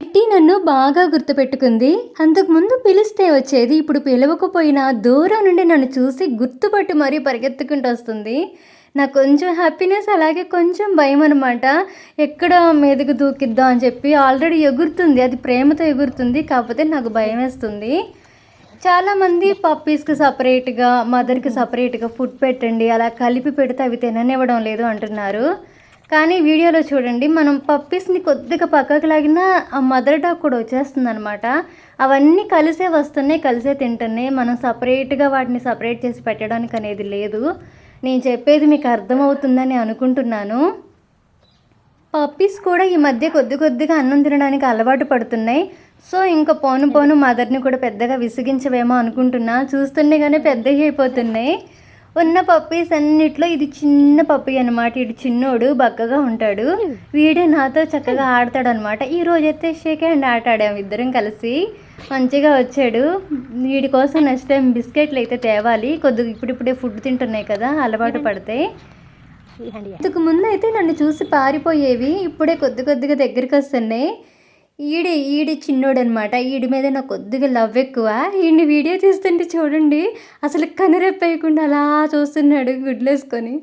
చిట్టి నన్ను బాగా గుర్తుపెట్టుకుంది. అంతకుముందు పిలిస్తే వచ్చేది. ఇప్పుడు పిలవకపోయినా దూరం నుండి నన్ను చూసి గుర్తుపట్టి మరీ పరిగెత్తుకుంటూ వస్తుంది. నాకు కొంచెం హ్యాపీనెస్ అలాగే కొంచెం భయమనమాట. ఎక్కడ మీదకి దూకిద్దాం అని చెప్పి ఆల్రెడీ ఎగురుతుంది. అది ప్రేమతో ఎగురుతుంది. కాకపోతే నాకు భయమేస్తుంది. చాలామంది పప్పీస్‌కి సెపరేట్‌గా, మదర్‌కి సెపరేట్‌గా ఫుడ్ పెట్టండి. అలా కలిపి పెడితే అవి తిననివ్వడం లేదు అంటున్నారు. కానీ వీడియోలో చూడండి మనం పప్పీస్‌ని కొద్దిగా పక్కకు లాగినా ఆ మదర్ డాగ్ కూడా వచ్చేస్తుందనమాట. అవన్నీ కలిసే వస్తున్నాయి, కలిసే తింటున్నాయి. మనం సెపరేట్‌గా వాటిని సెపరేట్ చేసి పెట్టడానికి అనేది లేదు. నేను చెప్పేది మీకు అర్థమవుతుందని అనుకుంటున్నాను. పప్పీస్ కూడా ఈ మధ్య కొద్ది కొద్దిగా అన్నం తినడానికి అలవాటు పడుతున్నాయి. సో, ఇంక పోను పోను మదర్‌ని కూడా పెద్దగా విసిగించవేమో అనుకుంటున్నా. చూస్తుండగానే పెద్దయి అయిపోతున్నాయి. ఉన్న పప్పీస్ అన్నిట్లో ఇది చిన్న పప్పీ అనమాట. ఈడు చిన్నోడు బక్కగా ఉంటాడు. వీడే నాతో చక్కగా ఆడతాడనమాట. ఈరోజైతే షేక్ హ్యాండ్ ఆట ఆడాము ఇద్దరం కలిసి. మంచిగా వచ్చాడు. వీడి కోసం నెక్స్ట్ టైం బిస్కెట్లు అయితే తేవాలి. కొద్దిగా ఇప్పుడిప్పుడే ఫుడ్ తింటున్నాయి కదా! అలవాటు పడతాయి. ఇంతకు ముందయితే నన్ను చూసి పారిపోయేవి. ఇప్పుడే కొద్ది కొద్దిగా దగ్గరికొస్తున్నాయి. ఈడు చిన్నోడనమాట. ఈడి మీద నాకు కొద్దిగా లవ్ ఎక్కువ. ఈడిని వీడియో తీస్తుంటే చూడండి అసలు కనురెప్పేయకుండా అలా చూస్తున్నాడు గుడ్లేసుకొని.